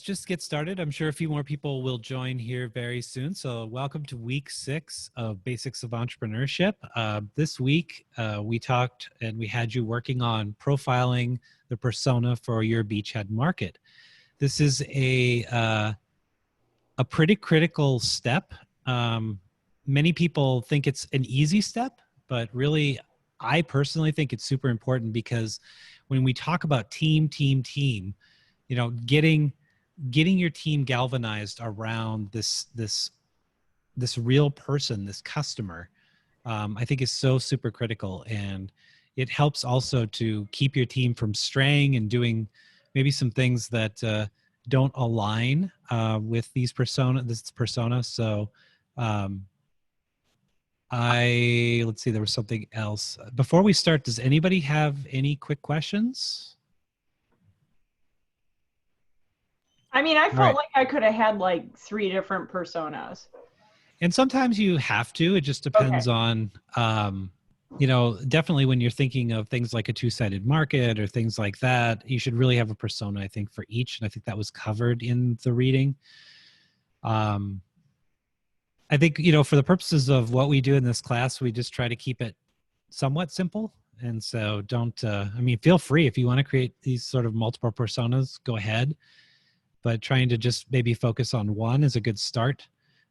just get started. I'm sure a few more people will join here very soon. So welcome to week 6 of Basics of Entrepreneurship. This week, we talked and we had you working on profiling the persona for your beachhead market. This is a pretty critical step. Many people think it's an easy step, but really, I personally think it's super important because when we talk about team, you know, getting your team galvanized around this real person, this customer, I think is so super critical. And it helps also to keep your team from straying and doing maybe some things that don't align with this persona. So let's see, there was something else. Before we start, does anybody have any quick questions? I mean, I felt like I could have had like 3 different personas. And sometimes you have to. It just depends on, you know, definitely when you're thinking of things like a two-sided market or things like that, you should really have a persona, I think, for each. And I think that was covered in the reading. I think, you know, for the purposes of what we do in this class, we just try to keep it somewhat simple. And so don't, I mean, feel free if you want to create these sort of multiple personas, go ahead. But trying to just maybe focus on one is a good start.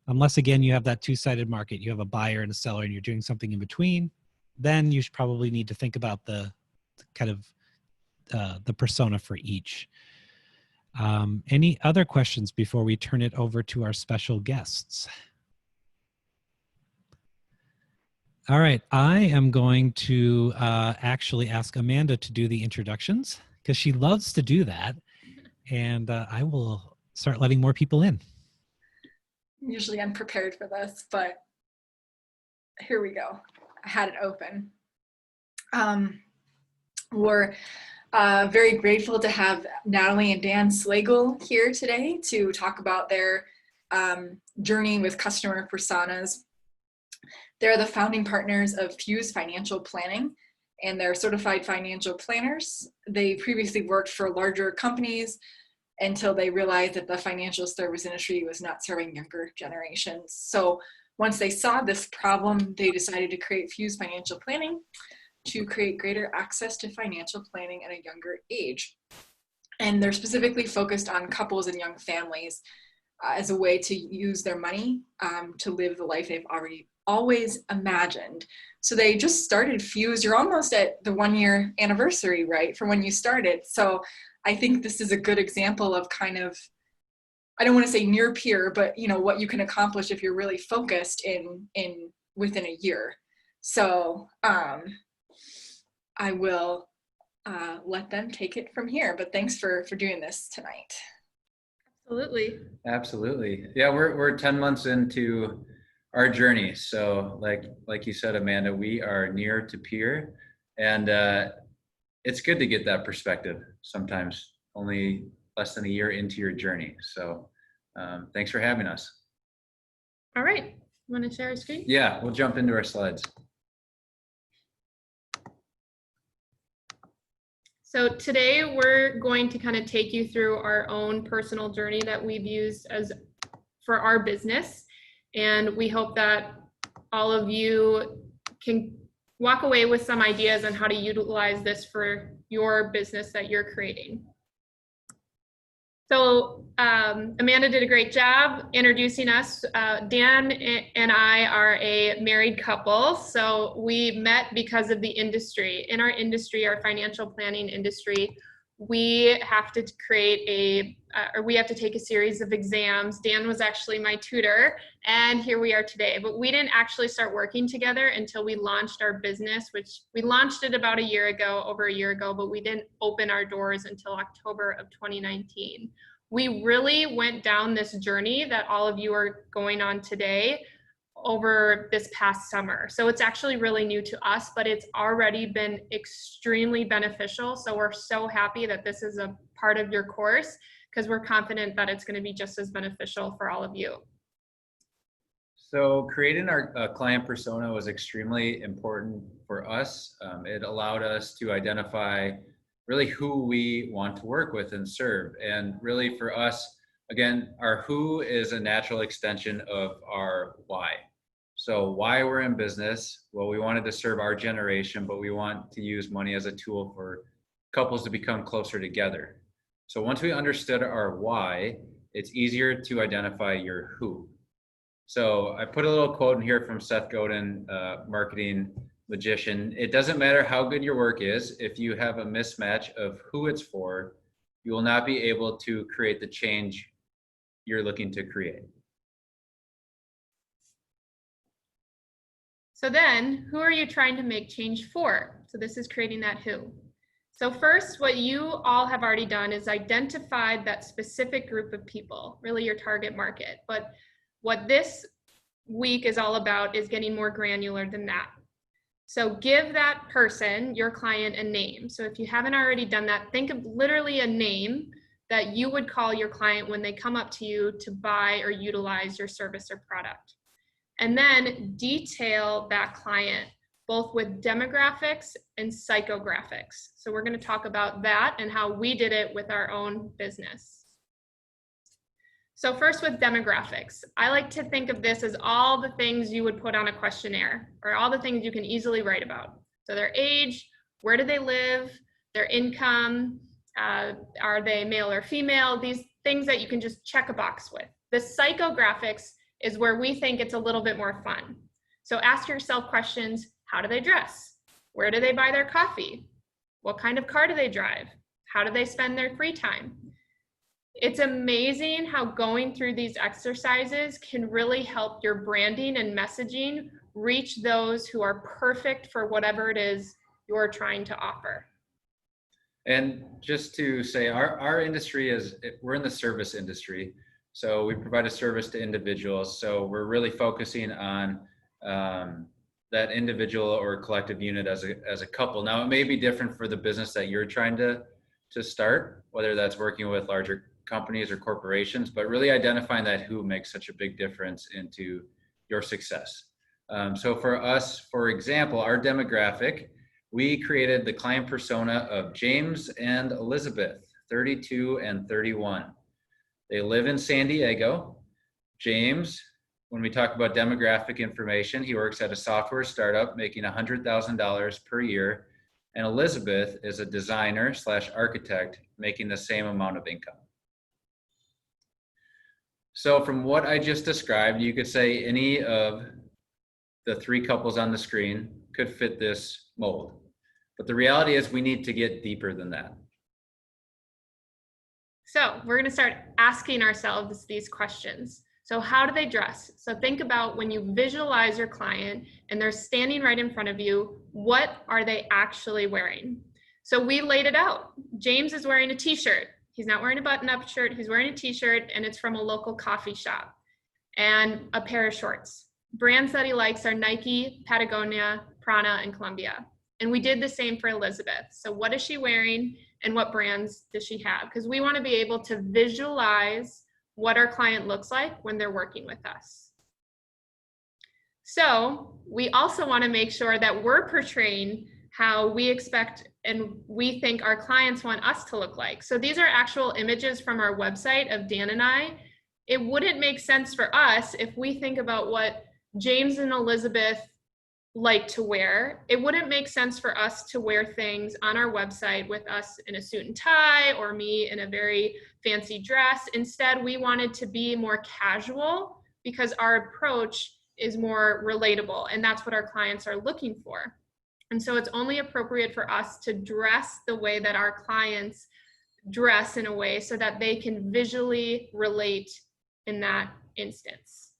Unless, again, you have that two-sided market, you have a buyer and a seller and you're doing something in between, then you should probably need to think about the kind of the persona for each. Any other questions before we turn it over to our special guests? All right, I am going to actually ask Amanda to do the introductions because she loves to do that. And I will start letting more people in. Usually I'm prepared for this, but here we go. I had it open. We're very grateful to have Natalie and Dan Slagle here today to talk about their journey with customer personas. They're the founding partners of Fuse Financial Planning, and they're certified financial planners. They previously worked for larger companies until they realized that the financial service industry was not serving younger generations. So once they saw this problem, they decided to create Fuse Financial Planning to create greater access to financial planning at a younger age. And they're specifically focused on couples and young families as a way to use their money to live the life they've always imagined. So they just started Fuse. You're almost at the 1-year anniversary, right, from when you started. So I think this is a good example of kind of, I don't want to say near peer, but you know what you can accomplish if you're really focused in within a year. So I will let them take it from here. But thanks for doing this tonight. Absolutely. Yeah, we're 10 months into our journey. So like you said, Amanda, we are near to peer, and it's good to get that perspective sometimes only less than a year into your journey. So thanks for having us. All right. Want to share a screen? Yeah, we'll jump into our slides. So today we're going to kind of take you through our own personal journey that we've used for our business. And we hope that all of you can walk away with some ideas on how to utilize this for your business that you're creating. So Amanda did a great job introducing us. Dan and I are a married couple. So we met because of the industry. In our industry, our financial planning industry, we have to create we have to take a series of exams. Dan was actually my tutor, and here we are today. But we didn't actually start working together until we launched our business, which we launched it about over a year ago, but we didn't open our doors until October of 2019. We really went down this journey that all of you are going on today over this past summer. So it's actually really new to us, but it's already been extremely beneficial. So we're so happy that this is a part of your course, because we're confident that it's going to be just as beneficial for all of you. So creating our client persona was extremely important for us. It allowed us to identify really who we want to work with and serve. And really for us, Again, our who is a natural extension of our why. So why we're in business, well, we wanted to serve our generation, but we want to use money as a tool for couples to become closer together. So once we understood our why, it's easier to identify your who. So I put a little quote in here from Seth Godin, marketing magician. It doesn't matter how good your work is, if you have a mismatch of who it's for, you will not be able to create the change you're looking to create. So then, who are you trying to make change for? So this is creating that who. So first, what you all have already done is identified that specific group of people, really your target market. But what this week is all about is getting more granular than that. So give that person, your client, a name. So if you haven't already done that, think of literally a name that you would call your client when they come up to you to buy or utilize your service or product. And then detail that client, both with demographics and psychographics. So we're going to talk about that and how we did it with our own business. So first with demographics, I like to think of this as all the things you would put on a questionnaire or all the things you can easily write about. So their age, where do they live, their income, are they male or female, these things that you can just check a box with. The psychographics is where we think it's a little bit more fun. So ask yourself questions: how do they dress? Where do they buy their coffee? What kind of car do they drive? How do they spend their free time? It's amazing how going through these exercises can really help your branding and messaging reach those who are perfect for whatever it is you're trying to offer. And just to say, our industry is, we're in the service industry. So we provide a service to individuals. So we're really focusing on that individual or collective unit as a couple. Now, it may be different for the business that you're trying to start, whether that's working with larger companies or corporations, but really identifying that who makes such a big difference into your success. So for us, for example, our demographic, we created the client persona of James and Elizabeth, 32 and 31. They live in San Diego. James, when we talk about demographic information, he works at a software startup making $100,000 per year. And Elizabeth is a designer / architect making the same amount of income. So from what I just described, you could say any of the three couples on the screen could fit this mold. But the reality is we need to get deeper than that. So we're going to start asking ourselves these questions. So how do they dress? So think about when you visualize your client and they're standing right in front of you, what are they actually wearing? So we laid it out. James is wearing a t-shirt. He's not wearing a button-up shirt. He's wearing a t-shirt and it's from a local coffee shop, and a pair of shorts. Brands that he likes are Nike, Patagonia, Prana, and Columbia. And we did the same for Elizabeth. So what is she wearing and what brands does she have? Because we want to be able to visualize what our client looks like when they're working with us. So we also want to make sure that we're portraying how we expect and we think our clients want us to look like. So these are actual images from our website of Dan and I. It wouldn't make sense for us if we think about what James and Elizabeth like to wear. It wouldn't make sense for us to wear things on our website with us in a suit and tie or me in a very fancy dress. Instead, we wanted to be more casual because our approach is more relatable, and that's what our clients are looking for. And so it's only appropriate for us to dress the way that our clients dress in a way so that they can visually relate in that instance.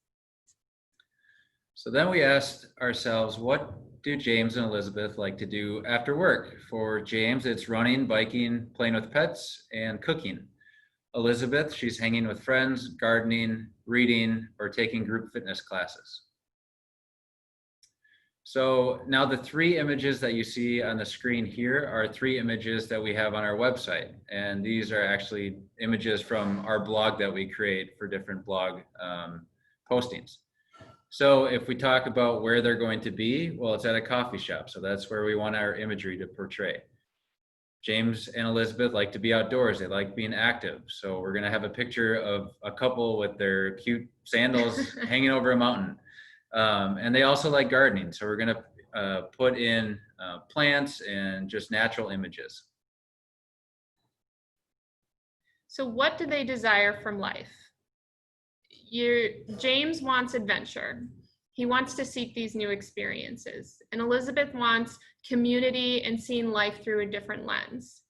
So then we asked ourselves, what do James and Elizabeth like to do after work? For James, it's running, biking, playing with pets, and cooking. Elizabeth, she's hanging with friends, gardening, reading, or taking group fitness classes. So now the three images that you see on the screen here are three images that we have on our website. And these are actually images from our blog that we create for different blog postings. So if we talk about where they're going to be, well, it's at a coffee shop. So that's where we want our imagery to portray. James and Elizabeth like to be outdoors. They like being active. So we're going to have a picture of a couple with their cute sandals hanging over a mountain. And they also like gardening. So we're going to put in plants and just natural images. So what do they desire from life? James wants adventure. He wants to seek these new experiences. And Elizabeth wants community and seeing life through a different lens.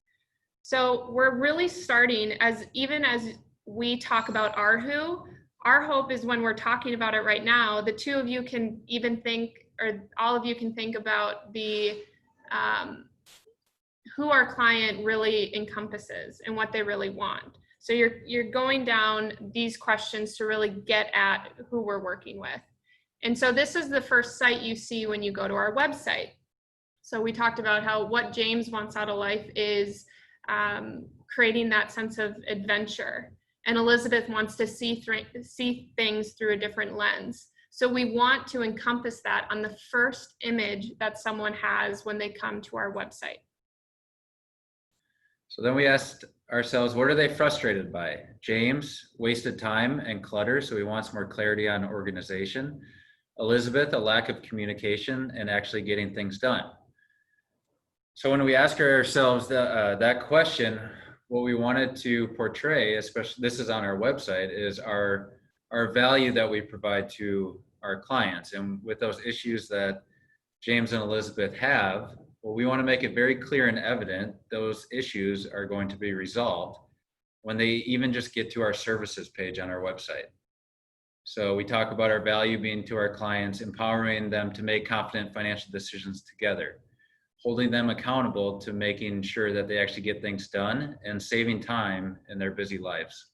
So we're really starting, even as we talk about our who, our hope is when we're talking about it right now, the two of you can even think, or all of you can think about the who our client really encompasses and what they really want. So you're going down these questions to really get at who we're working with. And so this is the first site you see when you go to our website. So we talked about how what James wants out of life is creating that sense of adventure. And Elizabeth wants to see things through a different lens. So we want to encompass that on the first image that someone has when they come to our website. So then we asked ourselves, what are they frustrated by? James, wasted time and clutter, so he wants more clarity on organization. Elizabeth, a lack of communication and actually getting things done. So when we ask ourselves that question, what we wanted to portray, especially this is on our website, is our value that we provide to our clients. And with those issues that James and Elizabeth have, well, we want to make it very clear and evident those issues are going to be resolved when they even just get to our services page on our website. So we talk about our value being to our clients, empowering them to make confident financial decisions together, holding them accountable to making sure that they actually get things done, and saving time in their busy lives.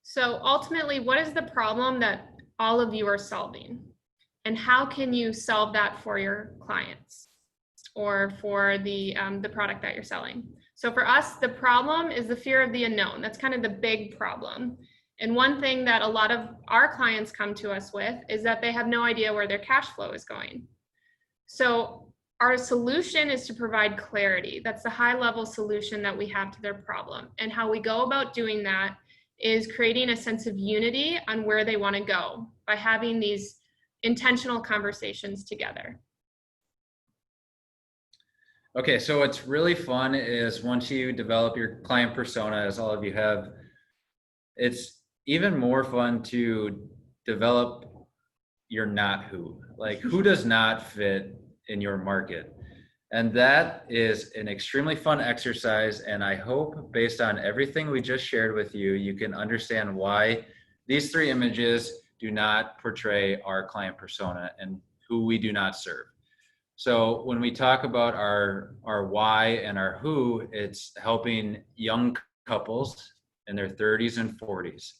So ultimately, what is the problem that all of you are solving? And how can you solve that for your clients or for the product that you're selling? So for us, the problem is the fear of the unknown. That's kind of the big problem. And one thing that a lot of our clients come to us with is that they have no idea where their cash flow is going. So our solution is to provide clarity. That's the high level solution that we have to their problem. And how we go about doing that is creating a sense of unity on where they want to go by having these intentional conversations together. Okay, so what's really fun is once you develop your client persona, as all of you have, it's even more fun to develop your not who. Like, who does not fit in your market? And that is an extremely fun exercise. And I hope, based on everything we just shared with you, you can understand why these three images do not portray our client persona and who we do not serve. So when we talk about our why and our who, it's helping young couples in their 30s and 40s.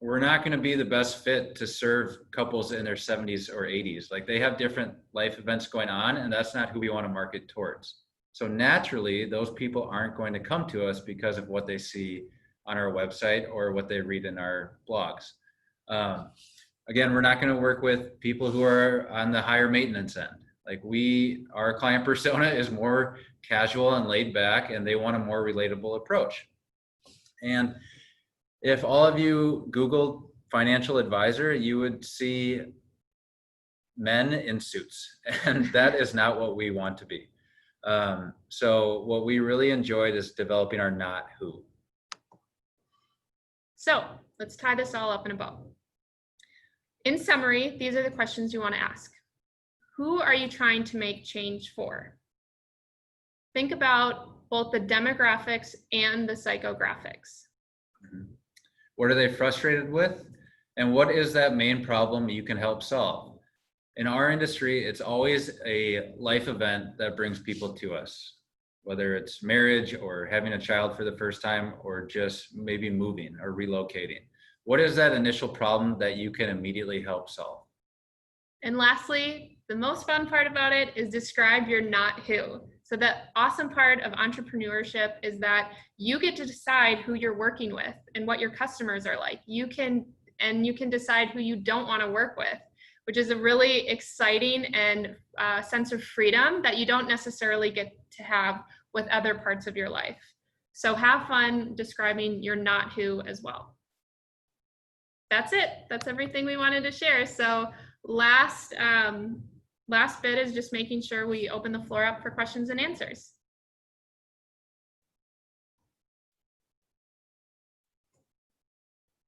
We're not going to be the best fit to serve couples in their 70s or 80s. Like, they have different life events going on, and that's not who we want to market towards. So naturally, those people aren't going to come to us because of what they see on our website or what they read in our blogs. Again, we're not going to work with people who are on the higher maintenance end. Like, our client persona is more casual and laid back, and they want a more relatable approach. And if all of you Googled financial advisor, you would see men in suits, and that is not what we want to be. So what we really enjoyed is developing our not who. So let's tie this all up in a bow. In summary, these are the questions you want to ask. Who are you trying to make change for? Think about both the demographics and the psychographics. What are they frustrated with? And what is that main problem you can help solve? In our industry, it's always a life event that brings people to us, whether it's marriage or having a child for the first time, or just maybe moving or relocating. What is that initial problem that you can immediately help solve? And lastly, the most fun part about it is describe your not who. So the awesome part of entrepreneurship is that you get to decide who you're working with and what your customers are like. You can decide who you don't want to work with. which is a really exciting and sense of freedom that you don't necessarily get to have with other parts of your life. So have fun describing your not who as well. That's it. That's everything we wanted to share. So last bit is just making sure we open the floor up for questions and answers.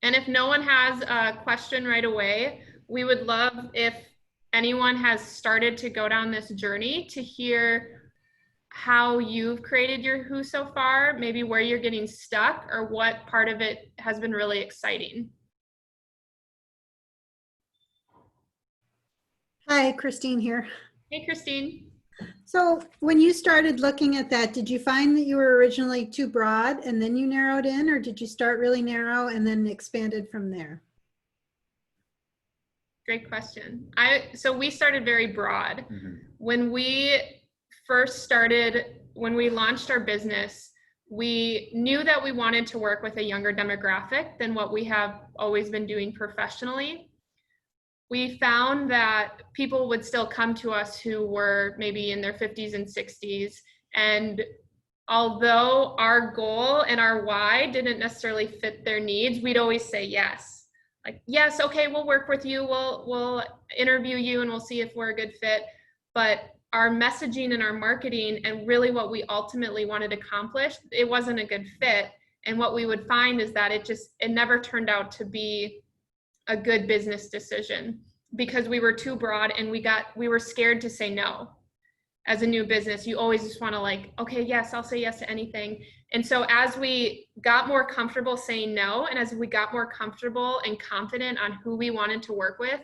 And if no one has a question right away, we would love if anyone has started to go down this journey to hear how you've created your who so far, maybe where you're getting stuck or what part of it has been really exciting. Hi, Christine here. Hey, Christine. So when you started looking at that, did you find that you were originally too broad and then you narrowed in, or did you start really narrow and then expanded from there? Great question. So we started very broad. Mhm. When we first started, when we launched our business, we knew that we wanted to work with a younger demographic than what we have always been doing professionally. We found that people would still come to us who were maybe in their 50s and 60s. And although our goal and our why didn't necessarily fit their needs, we'd always say yes. Like, yes, okay, we'll work with you. We'll interview you and we'll see if we're a good fit. But our messaging and our marketing and really what we ultimately wanted to accomplish, it wasn't a good fit. And what we would find is that it never turned out to be a good business decision because we were too broad and we were scared to say no. As a new business, you always just want to like, okay, yes, I'll say yes to anything. And so as we got more comfortable saying no, and as we got more comfortable and confident on who we wanted to work with,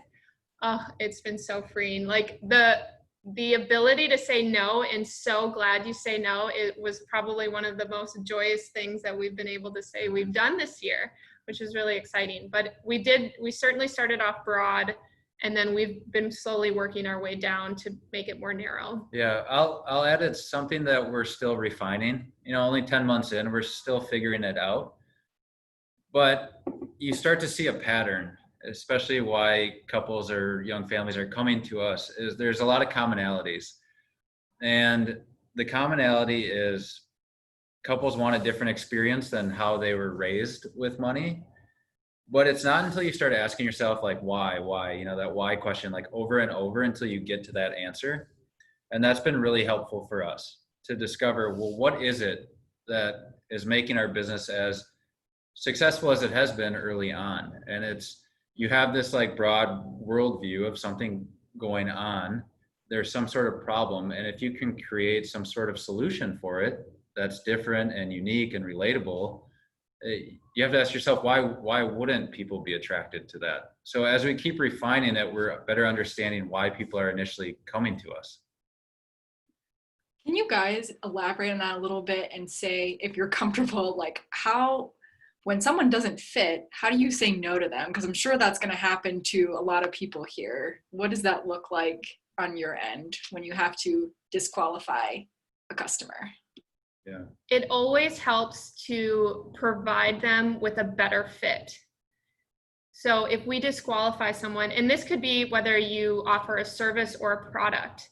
oh, it's been so freeing. Like the ability to say no, and so glad you say no, it was probably one of the most joyous things that we've been able to say we've done this year, which is really exciting. But we certainly started off broad, and then we've been slowly working our way down to make it more narrow. Yeah, I'll add it's something that we're still refining. You know, only 10 months in, we're still figuring it out. But you start to see a pattern, especially why couples or young families are coming to us, is there's a lot of commonalities. And the commonality is couples want a different experience than how they were raised with money. But it's not until you start asking yourself, like, why, you know, that why question, like over and over until you get to that answer. And that's been really helpful for us to discover, well, what is it that is making our business as successful as it has been early on? And it's, you have this like broad worldview of something going on. There's some sort of problem. And if you can create some sort of solution for it that's different and unique and relatable, you have to ask yourself, why wouldn't people be attracted to that? So as we keep refining it, we're better understanding why people are initially coming to us. Can you guys elaborate on that a little bit and say, if you're comfortable, like how, when someone doesn't fit, how do you say no to them? Because I'm sure that's going to happen to a lot of people here. What does that look like on your end when you have to disqualify a customer? Yeah. It always helps to provide them with a better fit. So if we disqualify someone, and this could be whether you offer a service or a product,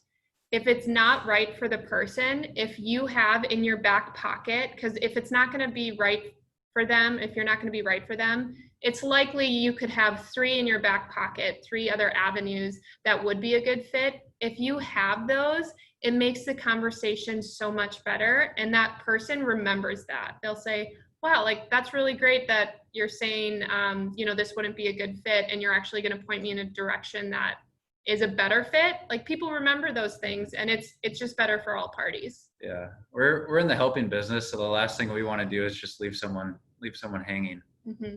if it's not right for the person, if you have in your back pocket, because if it's not going to be right for them, if you're not going to be right for them, it's likely you could have 3 in your back pocket, 3 other avenues that would be a good fit. If you have those, it makes the conversation so much better. And that person remembers that. They'll say, wow, like that's really great that you're saying, you know, this wouldn't be a good fit. And you're actually going to point me in a direction that is a better fit. Like people remember those things, and it's just better for all parties. Yeah. We're in the helping business. So the last thing we want to do is just leave someone hanging. Mm-hmm.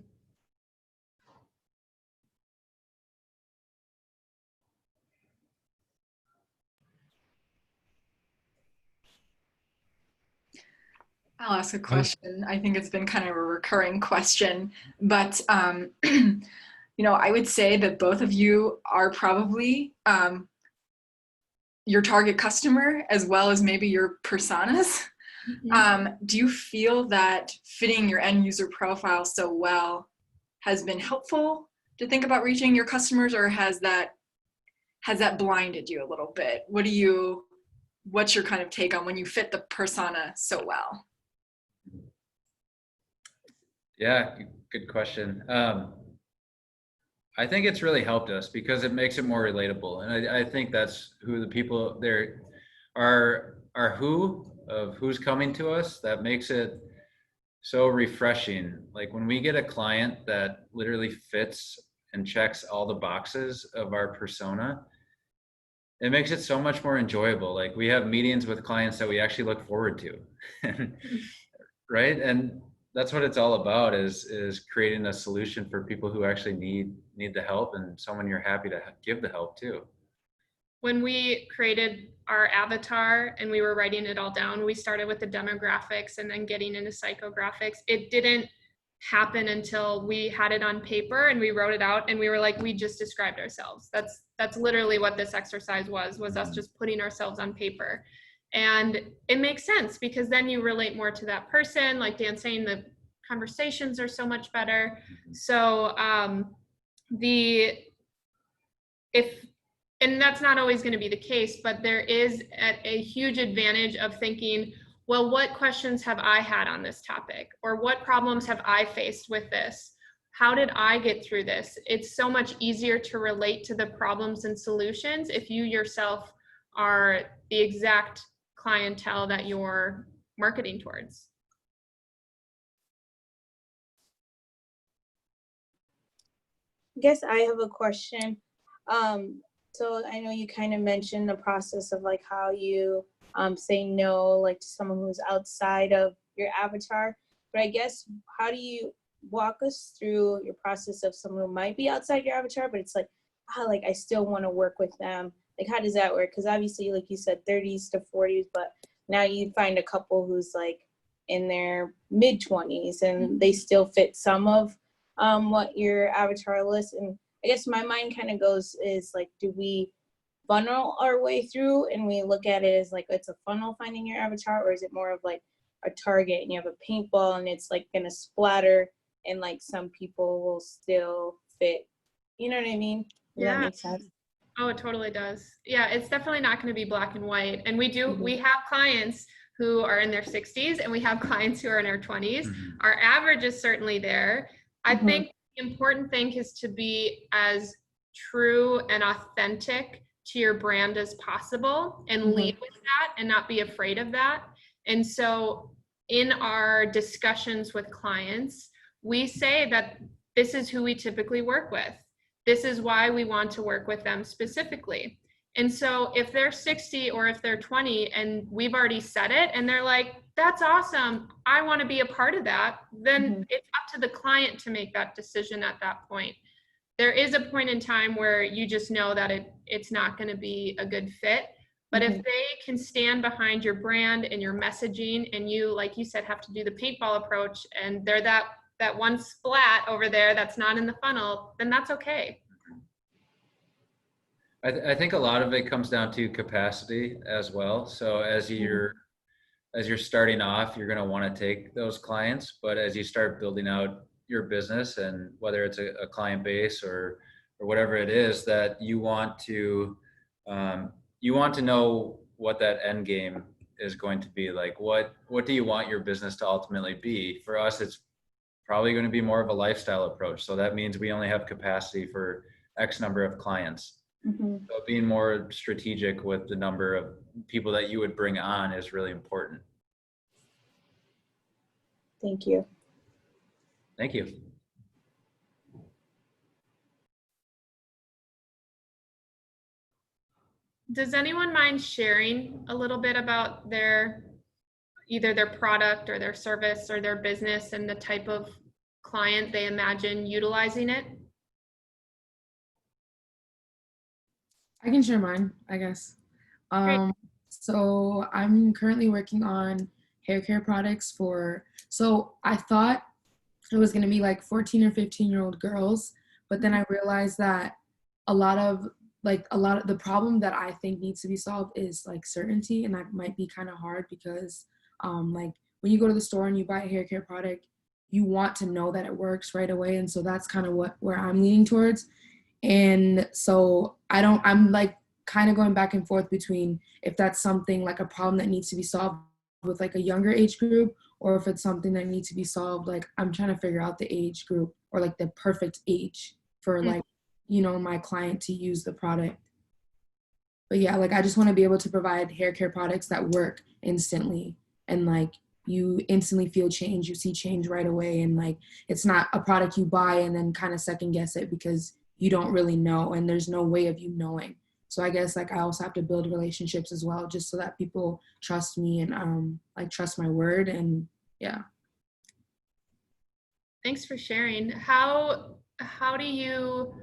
I'll ask a question. I think it's been kind of a recurring question, but you know, I would say that both of you are probably your target customer as well as maybe your personas. Mm-hmm. Do you feel that fitting your end user profile so well has been helpful to think about reaching your customers, or has that has that blinded you a little bit? What's your kind of take on when you fit the persona so well? Yeah, good question. I think it's really helped us because it makes it more relatable. And I think that's who the people there are who of who's coming to us that makes it so refreshing. Like when we get a client that literally fits and checks all the boxes of our persona, it makes it so much more enjoyable. Like we have meetings with clients that we actually look forward to. Right? And that's what it's all about is creating a solution for people who actually need the help, and someone you're happy to give the help to. When we created our avatar and we were writing it all down, we started with the demographics and then getting into psychographics. It didn't happen until we had it on paper and we wrote it out and we were like, we just described ourselves. That's literally what this exercise was us just putting ourselves on paper. And it makes sense because then you relate more to that person. Like Dan saying, the conversations are so much better. So and that's not always going to be the case, but there is a huge advantage of thinking, well, what questions have I had on this topic? Or what problems have I faced with this? How did I get through this? It's so much easier to relate to the problems and solutions if you yourself are the exact clientele that you're marketing towards. I guess I have a question. So I know you kind of mentioned the process of like how you say no, like to someone who's outside of your avatar. But I guess how do you walk us through your process of someone who might be outside your avatar, but it's like, like I still want to work with them. Like, how does that work? Because obviously, like you said, 30s to 40s, but now you find a couple who's like in their mid 20s and they still fit some of what your avatar lists. And I guess my mind kind of goes is like, do we funnel our way through and we look at it as like it's a funnel finding your avatar, or is it more of like a target and you have a paintball and it's like gonna splatter and like some people will still fit? You know what I mean? Does that make sense? Oh, it totally does. Yeah, it's definitely not going to be black and white. And we have clients who are in their 60s and we have clients who are in their 20s. Our average is certainly there. I think the important thing is to be as true and authentic to your brand as possible and lead with that and not be afraid of that. And so in our discussions with clients, we say that this is who we typically work with. This is why we want to work with them specifically. And so if they're 60 or if they're 20 and we've already said it and they're like, that's awesome, I want to be a part of that, then it's up to the client to make that decision at that point. There is a point in time where you just know that it's not going to be a good fit. But if they can stand behind your brand and your messaging and you, like you said, have to do the paintball approach and they're that one splat over there that's not in the funnel, then that's okay. I think a lot of it comes down to capacity as well. So as you're starting off, you're going to want to take those clients, but as you start building out your business, and whether it's a client base or whatever it is that you want to know what that end game is going to be. Like what do you want your business to ultimately be? For us, it's probably going to be more of a lifestyle approach. So that means we only have capacity for X number of clients. So being more strategic with the number of people that you would bring on is really important. Thank you. Thank you. Does anyone mind sharing a little bit about either their product or their service or their business and the type of client they imagine utilizing it? I can share mine, I guess. So I'm currently working on hair care products so I thought it was going to be like 14 or 15-year-old girls, but then I realized that a lot of the problem that I think needs to be solved is like certainty, and that might be kind of hard because like when you go to the store and you buy a hair care product, you want to know that it works right away, and so that's kind of where I'm leaning towards. And so I'm like kind of going back and forth between if that's something like a problem that needs to be solved with like a younger age group, or if it's something that needs to be solved, like I'm trying to figure out the age group or like the perfect age for like, you know, my client to use the product. But yeah, like I just want to be able to provide hair care products that work instantly, and like you instantly feel change, you see change right away, and like it's not a product you buy and then kind of second guess it because you don't really know and there's no way of you knowing. So I guess like I also have to build relationships as well, just so that people trust me and like trust my word. And yeah. Thanks for sharing. How do you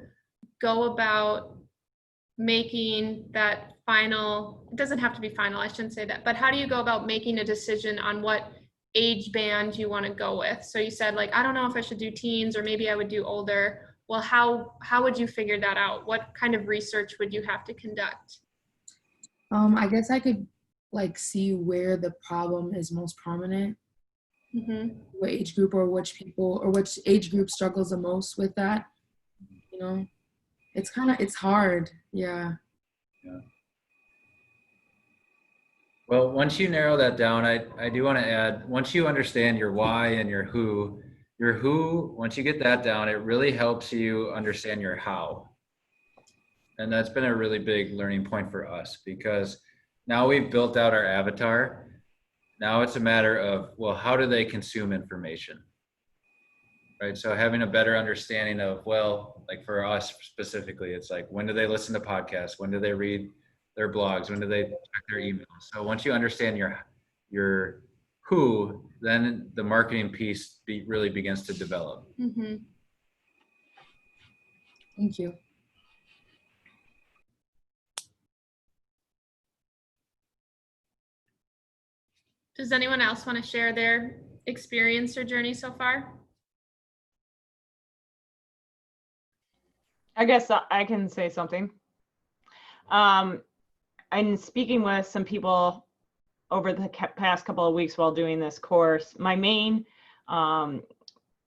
go about making that final, it doesn't have to be final, I shouldn't say that, but how do you go about making a decision on what age band you want to go with? So you said like, I don't know if I should do teens or maybe I would do older. Well, how would you figure that out? What kind of research would you have to conduct? I guess I could like see where the problem is most prominent, what age group or which people or which age group struggles the most with that, you know. It's hard. Yeah. Well, once you narrow that down, I do want to add, once you understand your why and your who, once you get that down, it really helps you understand your how. And that's been a really big learning point for us, because now we've built out our avatar. Now it's a matter of, well, how do they consume information? Right. So having a better understanding of, well, like for us specifically, it's like, when do they listen to podcasts? When do they read their blogs? When do they check their emails? So once you understand your who, then the marketing piece really begins to develop. Thank you. Does anyone else want to share their experience or journey so far? I guess I can say something. I'm speaking with some people over the past couple of weeks while doing this course. My main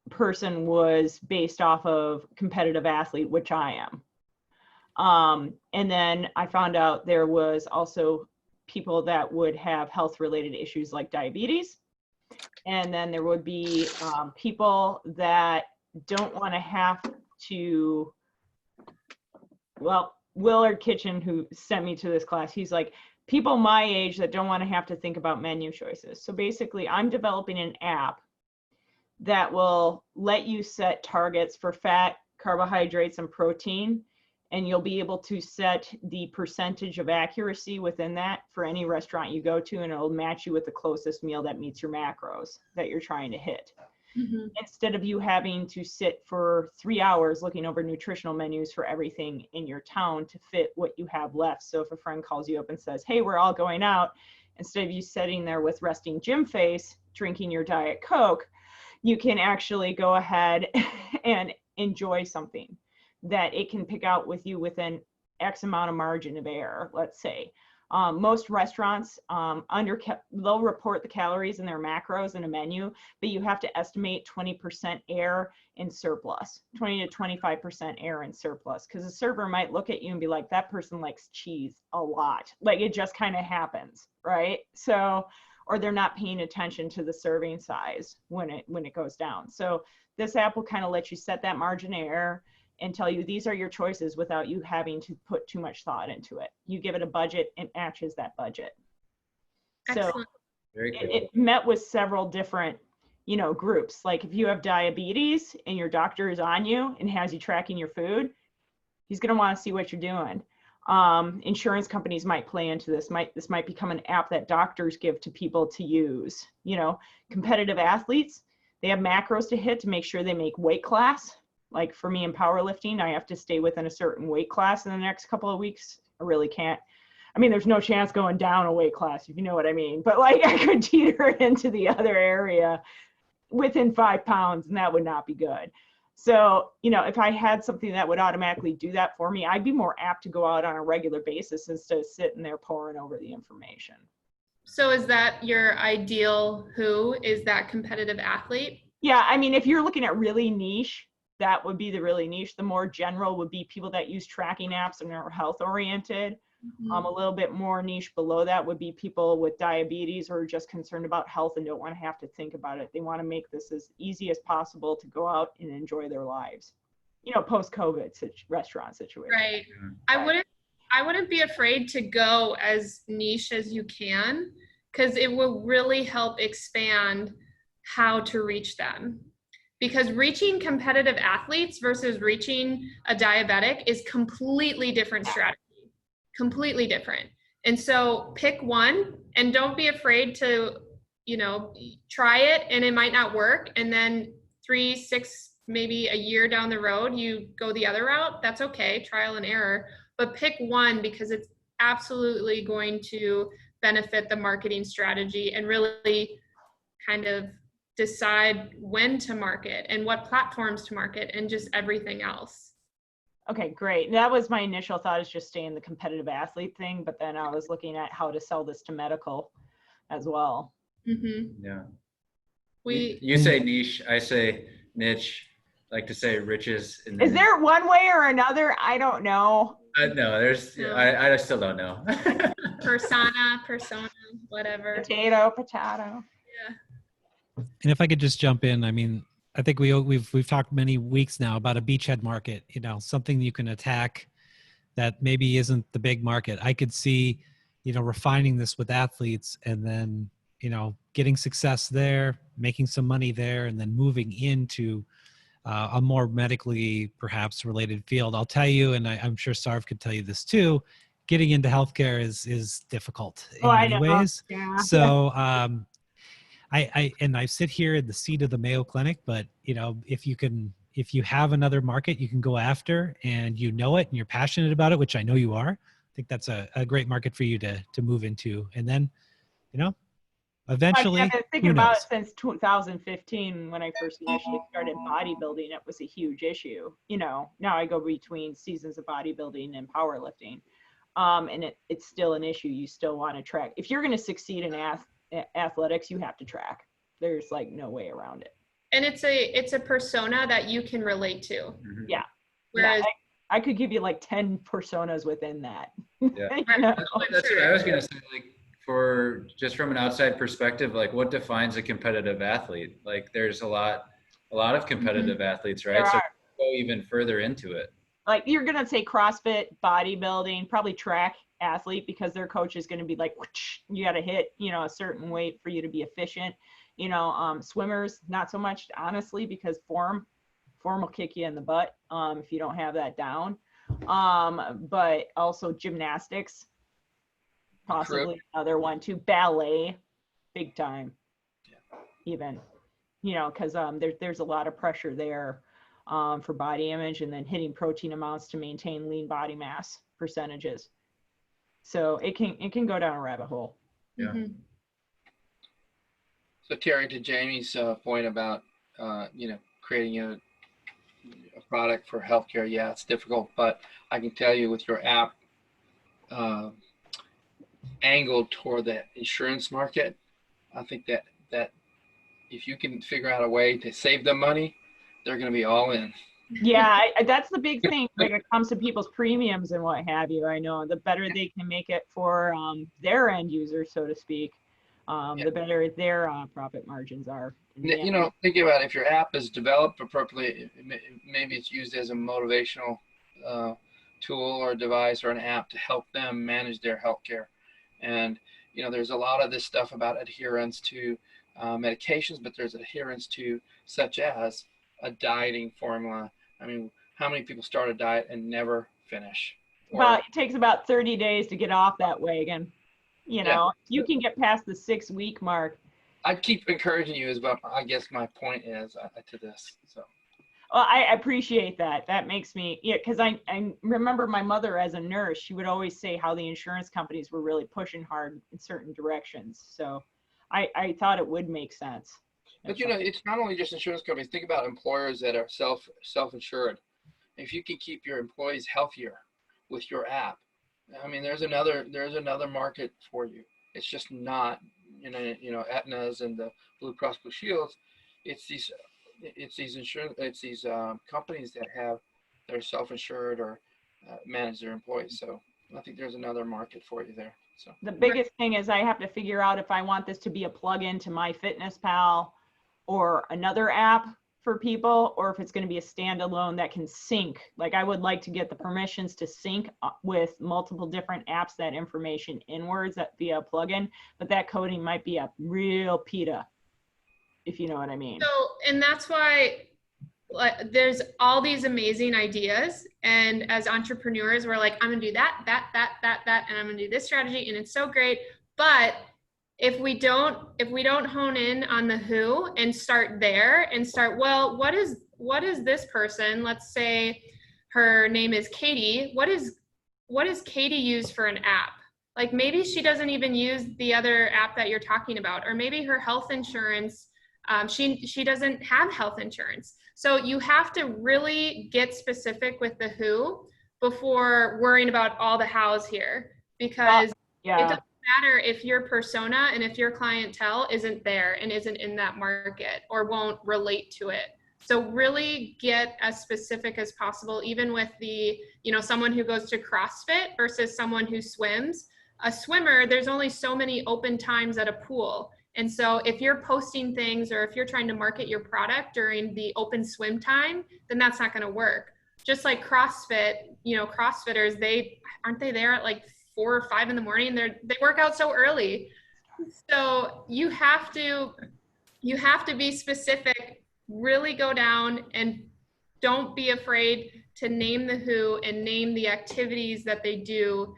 person was based off of competitive athlete, which I am. And then I found out there was also people that would have health related issues like diabetes. And then there would be people that don't want to have to, well, Willard Kitchen, who sent me to this class, he's like, people my age that don't want to have to think about menu choices. So basically, I'm developing an app that will let you set targets for fat, carbohydrates, and protein, and you'll be able to set the percentage of accuracy within that for any restaurant you go to, and it'll match you with the closest meal that meets your macros that you're trying to hit. Instead of you having to sit for 3 hours looking over nutritional menus for everything in your town to fit what you have left. So if a friend calls you up and says, hey, we're all going out, instead of you sitting there with resting gym face, drinking your Diet Coke, you can actually go ahead and enjoy something that it can pick out with you within X amount of margin of error, let's say. Most restaurants they'll report the calories in their macros in a menu, but you have to estimate 20% air in surplus, 20 to 25% air in surplus, because the server might look at you and be like, that person likes cheese a lot. Like it just kind of happens, right? So, or they're not paying attention to the serving size when it goes down. So this app will kind of let you set that margin of error and tell you these are your choices without you having to put too much thought into it. You give it a budget, it matches that budget. Excellent. So Very cool. it met with several different, groups. Like if you have diabetes and your doctor is on you and has you tracking your food, he's going to want to see what you're doing. Insurance companies might play into this. This might become an app that doctors give to people to use. Competitive athletes, they have macros to hit to make sure they make weight class. Like for me in powerlifting, I have to stay within a certain weight class in the next couple of weeks. I really can't. I mean, there's no chance going down a weight class, if you know what I mean. But like I could teeter into the other area within 5 pounds, and that would not be good. So, if I had something that would automatically do that for me, I'd be more apt to go out on a regular basis instead of sitting there poring over the information. So is that your ideal who is that competitive athlete? Yeah, I mean, if you're looking at really niche, that would be the really niche. The more general would be people that use tracking apps and are health oriented. A little bit more niche below that would be people with diabetes or just concerned about health and don't want to have to think about it. They want to make this as easy as possible to go out and enjoy their lives. You know, post-COVID restaurant situation. Right. I wouldn't be afraid to go as niche as you can, because it will really help expand how to reach them. Because reaching competitive athletes versus reaching a diabetic is completely different strategy. Completely different. And so pick one and don't be afraid to, you know, try it, and it might not work. And then 3, 6, maybe a year down the road, you go the other route. That's okay, trial and error, but pick one because it's absolutely going to benefit the marketing strategy and really kind of decide when to market and what platforms to market and just everything else. Okay, great. That was my initial thought, is just stay in the competitive athlete thing, but then I was looking at how to sell this to medical as well. Yeah. We You say niche, I say niche. I like to say riches. Is there one way or another? I don't know. No, there's. No. I still don't know. persona, whatever. Potato. Yeah. And if I could just jump in, I mean, I think we've talked many weeks now about a beachhead market, you know, something you can attack that maybe isn't the big market. I could see, you know, refining this with athletes and then, you know, getting success there, making some money there, and then moving into a more medically perhaps related field. I'll tell you, and I'm sure Sarv could tell you this too, getting into healthcare is difficult in many ways. Yeah. So, I sit here in the seat of the Mayo Clinic, but you know, if you have another market you can go after and you know it and you're passionate about it, which I know you are, I think that's a great market for you to move into. And then, you know, eventually, I've been thinking who about knows? it since 2015 when I first initially started bodybuilding. It was a huge issue. You know, now I go between seasons of bodybuilding and powerlifting. And it's still an issue. You still want to track. If you're going to succeed in athletics, you have to track. There's like no way around it. And it's a persona that you can relate to. Yeah. Whereas I could give you like 10 personas within that. Yeah. You know? That's what I was gonna say. Like, for just from an outside perspective, like what defines a competitive athlete? Like, there's a lot of competitive athletes, right? There So are. go even further into it. Like you're gonna say CrossFit, bodybuilding, probably track athlete, because their coach is gonna be like, you got to hit, you know, a certain weight for you to be efficient. You know, swimmers, not so much, honestly, because form will kick you in the butt if you don't have that down. But also gymnastics, possibly another one too. Ballet, big time. Even, you know, because there's a lot of pressure there for body image, and then hitting protein amounts to maintain lean body mass percentages. So it can go down a rabbit hole. Yeah. So Terry, to Jamie's point about you know, creating a product for healthcare, yeah, it's difficult, but I can tell you with your app angled toward the insurance market, I think that if you can figure out a way to save them money, they're going to be all in. Yeah, that's the big thing when it comes to people's premiums and what have you. I know the better they can make it for their end users, so to speak, the better their profit margins are. You know, think about it. If your app is developed appropriately, maybe it's used as a motivational tool or device or an app to help them manage their healthcare. And, you know, there's a lot of this stuff about adherence to medications, but there's adherence to such as a dieting formula. I mean, how many people start a diet and never finish? Well, it takes about 30 days to get off that wagon. You know, you can get past the 6-week mark. I keep encouraging you, is what I guess my point is to this. So. Well, I appreciate that. That makes me, yeah, because I remember my mother as a nurse, she would always say how the insurance companies were really pushing hard in certain directions. So I thought it would make sense. But you know, it's not only just insurance companies. Think about employers that are self-insured. If you can keep your employees healthier with your app, I mean, there's another market for you. It's just not, you know, Aetna's and the Blue Cross Blue Shields. It's these it's these companies that are self-insured or manage their employees. So I think there's another market for you there. So The biggest thing is I have to figure out if I want this to be a plug-in to MyFitnessPal or another app for people, or if it's going to be a standalone that can sync. Like, I would like to get the permissions to sync with multiple different apps, that information inwards that via a plugin, but that coding might be a real PETA, if you know what I mean. So, and that's why there's all these amazing ideas, and as entrepreneurs we're like, I'm gonna do that, and I'm gonna do this strategy, and it's so great. But if we don't hone in on the who and start there and start, well, what is this person, let's say her name is Katie, what does Katie use for an app? Like, maybe she doesn't even use the other app that you're talking about, or maybe her health insurance, she doesn't have health insurance. So you have to really get specific with the who before worrying about all the hows here, because it doesn't matter if your persona and if your clientele isn't there and isn't in that market or won't relate to it. So really get as specific as possible, even with the, someone who goes to CrossFit versus someone who swims. A swimmer, there's only so many open times at a pool. And so if you're posting things or if you're trying to market your product during the open swim time, then that's not going to work. Just like CrossFit, CrossFitters, aren't they there at like 4 or 5 in the morning? They work out so early. So you have to be specific, really go down, and don't be afraid to name the who and name the activities that they do,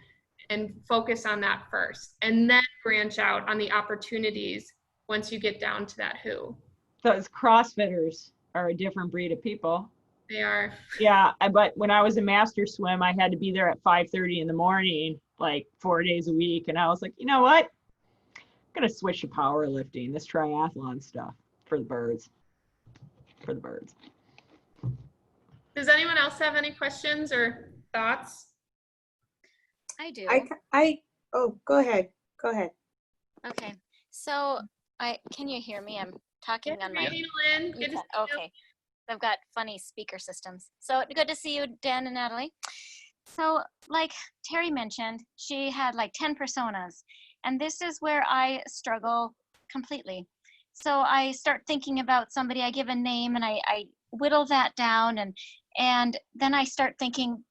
and focus on that first, and then branch out on the opportunities once you get down to that who. Those CrossFitters are a different breed of people. They are. Yeah, but when I was a master swim, I had to be there at 5:30 in the morning, like 4 days a week. And I was like, you know what? I'm going to switch to powerlifting, this triathlon stuff for the birds. Does anyone else have any questions or thoughts? I do. Oh, go ahead. Okay. So can you hear me? I'm talking on my. Okay. I've got funny speaker systems. So good to see you, Dan and Natalie. So like Terry mentioned, she had like 10 personas, and this is where I struggle completely. So I start thinking about somebody, I give a name and I whittle that down, and then I start thinking,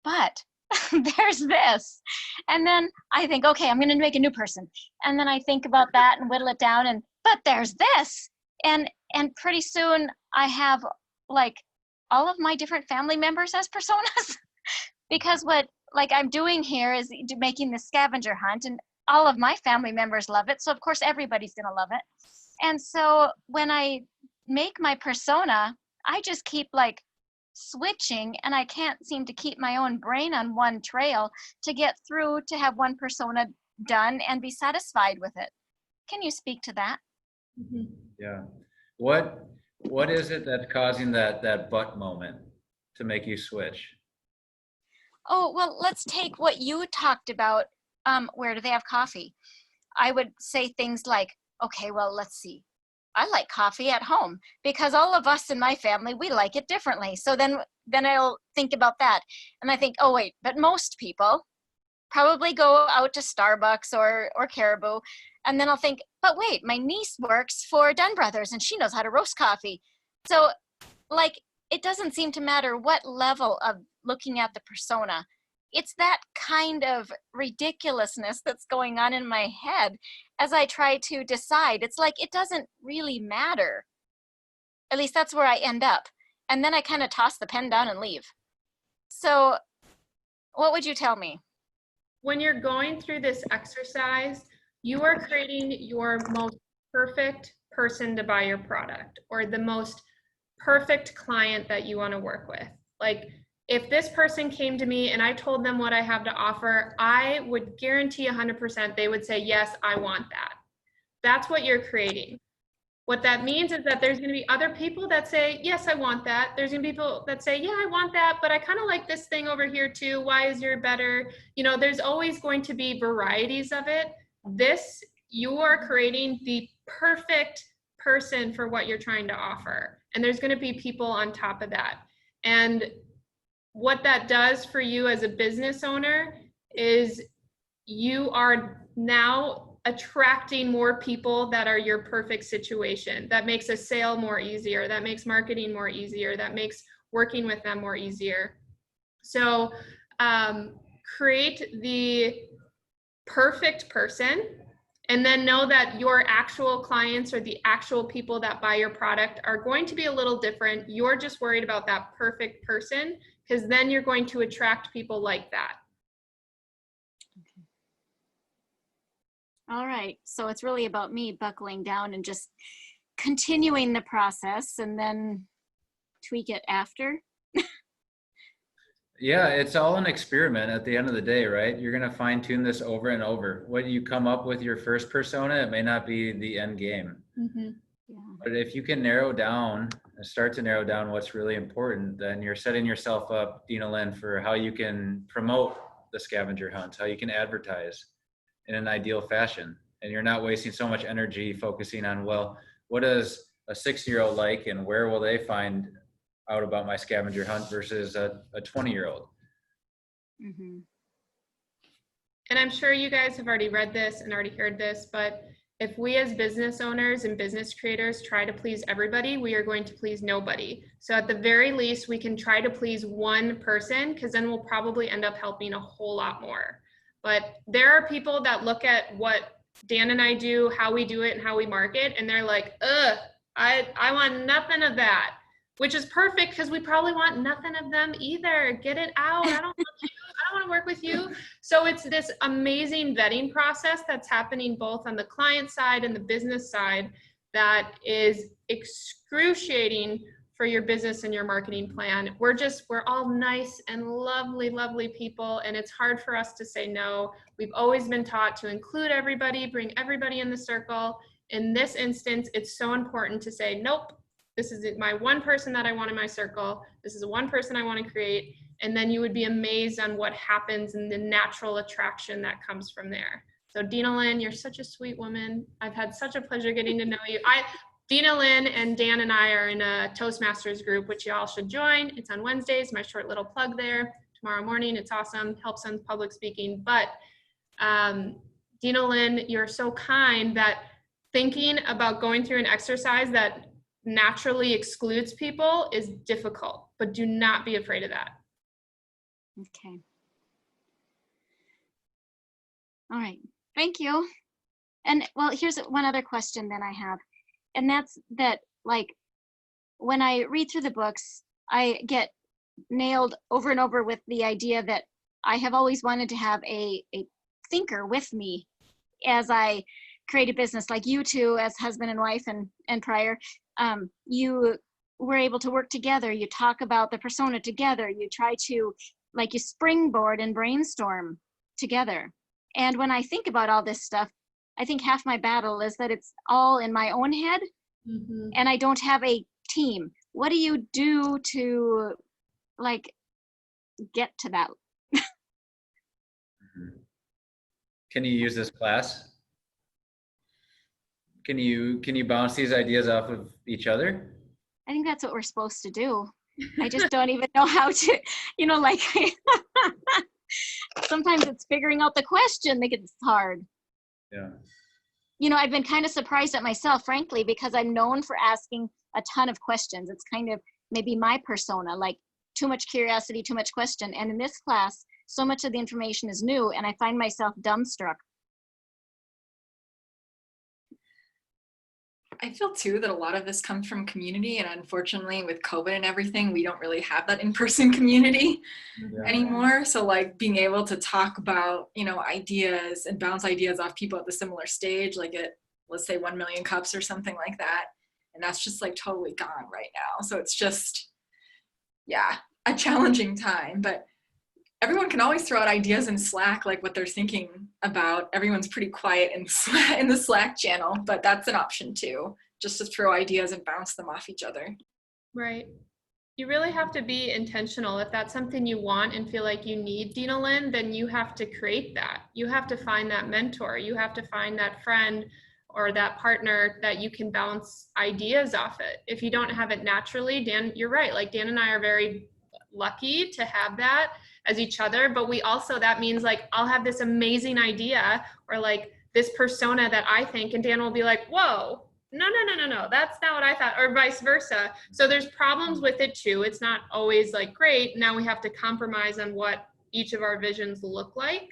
but there's this. And then I think, okay, I'm going to make a new person. And then I think about that and whittle it down, but there's this. And pretty soon I have like all of my different family members as personas because what like I'm doing here is making this scavenger hunt, and all of my family members love it. So of course everybody's going to love it. And so when I make my persona, I just keep like switching, and I can't seem to keep my own brain on one trail to get through to have one persona done and be satisfied with it. Can you speak to that? Yeah. What is it that's causing that but moment to make you switch? Oh, well, let's take what you talked about. Where do they have coffee? I would say things like, okay, well, let's see. I like coffee at home because all of us in my family, we like it differently. So then I'll think about that. And I think, oh wait, but most people probably go out to Starbucks or Caribou. And then I'll think, but wait, my niece works for Dunn Brothers and she knows how to roast coffee. So like, it doesn't seem to matter what level of looking at the persona. It's that kind of ridiculousness that's going on in my head as I try to decide. It's like, it doesn't really matter. At least that's where I end up. And then I kind of toss the pen down and leave. So what would you tell me? When you're going through this exercise, you are creating your most perfect person to buy your product, or the most perfect client that you want to work with. Like, if this person came to me and I told them what I have to offer, I would guarantee 100% they would say, yes, I want that. That's what you're creating. What that means is that there's going to be other people that say, yes, I want that. There's going to be people that say, yeah, I want that, but I kind of like this thing over here too. Why is yours better? There's always going to be varieties of it. You are creating the perfect person for what you're trying to offer. And there's going to be people on top of that. And what that does for you as a business owner is you are now attracting more people that are your perfect situation. That makes a sale more easier. That makes marketing more easier. That makes working with them more easier. So create the perfect person, and then know that your actual clients or the actual people that buy your product are going to be a little different. You're just worried about that perfect person, because then you're going to attract people like that. All right, so it's really about me buckling down and just continuing the process and then tweak it after. Yeah, it's all an experiment at the end of the day, right? You're going to fine tune this over and over. What you come up with your first persona, it may not be the end game. Mm-hmm. Yeah. But if you can start to narrow down what's really important, then you're setting yourself up, Dina Lynn, for how you can promote the scavenger hunts, how you can advertise in an ideal fashion. And you're not wasting so much energy focusing on, well, what does a 6-year-old like and where will they find out about my scavenger hunt versus a 20-year-old. Mm-hmm. And I'm sure you guys have already read this and already heard this, but if we as business owners and business creators try to please everybody, we are going to please nobody. So at the very least, we can try to please one person, because then we'll probably end up helping a whole lot more. But there are people that look at what Dan and I do, how we do it, and how we market, and they're like, ugh, I want nothing of that. Which is perfect, because we probably want nothing of them either. Get it out. I don't want you. I don't want to work with you. So it's this amazing vetting process that's happening both on the client side and the business side that is excruciating for your business and your marketing plan. We're all nice and lovely, lovely people, and it's hard for us to say no. We've always been taught to include everybody, bring everybody in the circle. In this instance, it's so important to say, nope. This is my one person that I want in my circle. This is the one person I want to create. And then you would be amazed on what happens and the natural attraction that comes from there. So Dina Lynn, you're such a sweet woman. I've had such a pleasure getting to know you. Dina Lynn and Dan and I are in a Toastmasters group, which y'all should join. It's on Wednesdays, my short little plug there. Tomorrow morning, it's awesome, helps on public speaking. But Dina Lynn, you're so kind that thinking about going through an exercise that naturally excludes people is difficult, but do not be afraid of that. Okay. All right, thank you. And well, here's one other question that I have. And that's that, like, when I read through the books, I get nailed over and over with the idea that I have always wanted to have a thinker with me as I create a business, like you two as husband and wife and prior. You were able to work together. You talk about the persona together. You try to, like, you springboard and brainstorm together. And when I think about all this stuff, I think half my battle is that it's all in my own head, mm-hmm. and I don't have a team. What do you do to, like, get to that? Can you use this class? Can you bounce these ideas off of each other? I think that's what we're supposed to do. I just don't even know how to, like, sometimes it's figuring out the question that gets hard. Yeah. I've been kind of surprised at myself, frankly, because I'm known for asking a ton of questions. It's kind of maybe my persona, like too much curiosity, too much question. And in this class, so much of the information is new, and I find myself dumbstruck. I feel too that a lot of this comes from community, and unfortunately with COVID and everything, we don't really have that in-person community anymore. So like being able to talk about, ideas and bounce ideas off people at the similar stage, like at, let's say 1 million cups or something like that. And that's just like totally gone right now. So it's just, a challenging time, but everyone can always throw out ideas in Slack, like what they're thinking about. Everyone's pretty quiet in the Slack channel, but that's an option too, just to throw ideas and bounce them off each other. Right. You really have to be intentional. If that's something you want and feel like you need, Dina Lynn, then you have to create that. You have to find that mentor. You have to find that friend or that partner that you can bounce ideas off it. If you don't have it naturally, Dan, you're right. Like Dan and I are very lucky to have that as each other, but we also, that means like, I'll have this amazing idea or like this persona that I think, and Dan will be like, whoa, no, that's not what I thought, or vice versa. So there's problems with it too. It's not always like great. Now we have to compromise on what each of our visions look like.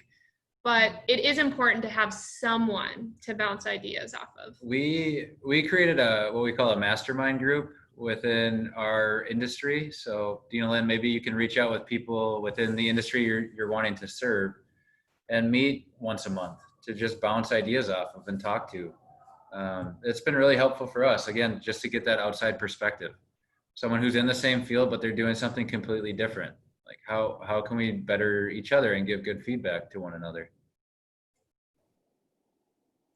But it is important to have someone to bounce ideas off of. We created what we call a mastermind group within our industry. So, Dina Lynn, maybe you can reach out with people within the industry you're wanting to serve and meet once a month to just bounce ideas off of and talk to. It's been really helpful for us, again, just to get that outside perspective. Someone who's in the same field, but they're doing something completely different. Like how can we better each other and give good feedback to one another?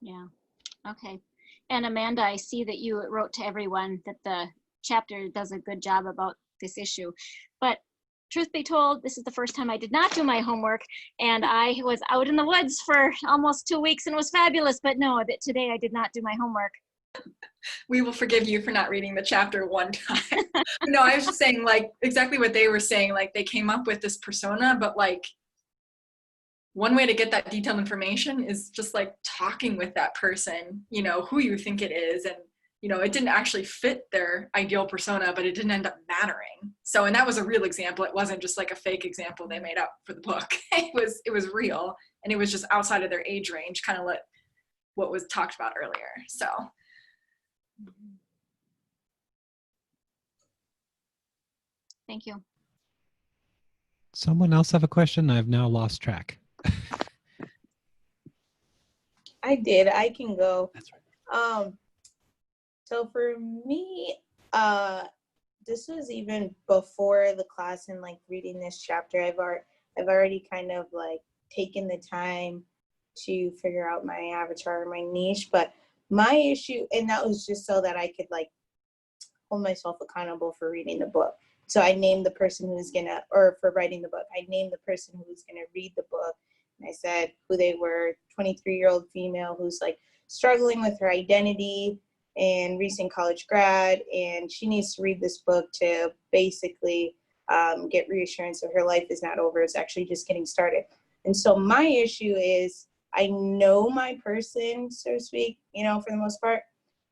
Yeah. Okay. And Amanda, I see that you wrote to everyone that the chapter does a good job about this issue. But truth be told, this is the first time I did not do my homework, and I was out in the woods for almost 2 weeks and it was fabulous. But no, that today I did not do my homework. We will forgive you for not reading the chapter one time. No, I was just saying like exactly what they were saying, like they came up with this persona, but like one way to get that detailed information is just like talking with that person, you know, who you think it is. And, you know, it didn't actually fit their ideal persona, but it didn't end up mattering. So, and that was a real example. It wasn't just like a fake example they made up for the book. It was real. And it was just outside of their age range, kind of like what was talked about earlier. So. Thank you. Someone else have a question? I've now lost track. I did. I can go. That's right. So for me, this was even before the class and like reading this chapter. I've already kind of like taken the time to figure out my avatar, my niche. But my issue, and that was just so that I could like hold myself accountable for reading the book. So I named the person who's gonna, or for writing the book, I named the person who's gonna read the book. And I said who they were, 23-year-old female who's like struggling with her identity and recent college grad. And she needs to read this book to basically get reassurance that her life is not over. It's actually just getting started. And so my issue is I know my person, so to speak, you know, for the most part.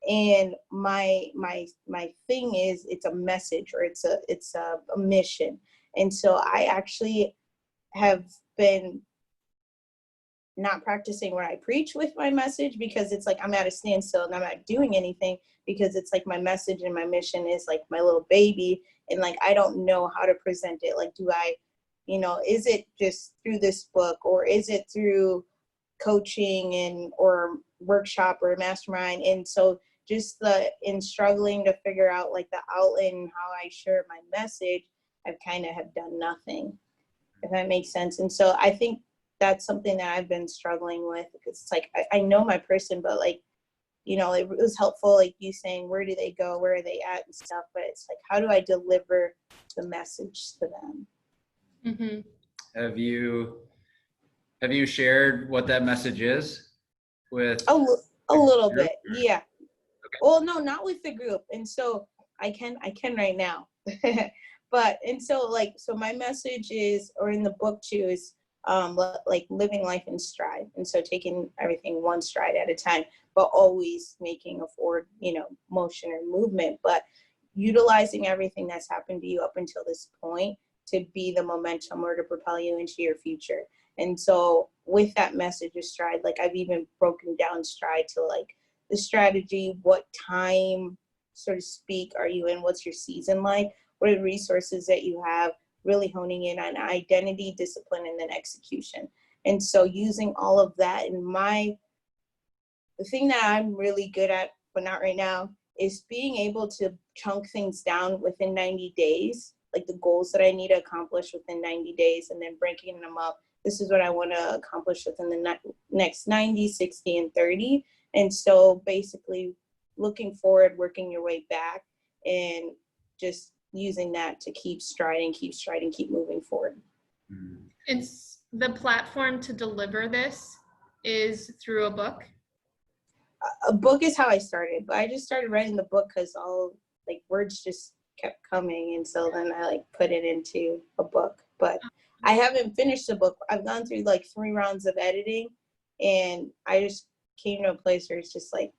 And my thing is it's a message or it's a mission. And so I actually have been not practicing what I preach with my message because it's like I'm at a standstill and I'm not doing anything because it's like my message and my mission is like my little baby. And like I don't know how to present it. Like do I, you know, is it just through this book or is it through coaching and or workshop or mastermind? And so just in struggling to figure out like the outlet and how I share my message, I've kind of have done nothing, if that makes sense. And so I think that's something that I've been struggling with because it's like, I know my person, but like, you know, it was helpful, like you saying, where do they go? Where are they at and stuff? But it's like, how do I deliver the message to them? Mm-hmm. Have you shared what that message is with? A little group? bit, yeah. Okay. Well, no, not with the group. And so I can right now. But, and so like, so my message is, or in the book too, is like living life in stride. And so taking everything one stride at a time, but always making a forward, you know, motion or movement, but utilizing everything that's happened to you up until this point to be the momentum or to propel you into your future. And so with that message of stride, like I've even broken down stride to like the strategy, what time, so to speak, are you in? What's your season like? What are the resources that you have? Really honing in on identity, discipline, and then execution. And so using all of that in the thing that I'm really good at, but not right now, is being able to chunk things down within 90 days, like the goals that I need to accomplish within 90 days, and then breaking them up. This is what I want to accomplish within the next 90, 60, and 30. And so basically looking forward, working your way back, and just using that to keep striding, keep moving forward. It's the platform to deliver this is through a book. a book is how I started, but I just started writing the book because all like words just kept coming, and so then I like put it into a book. But I haven't finished the book. I've gone through like 3 rounds of editing, and I just came to a place where it's just like,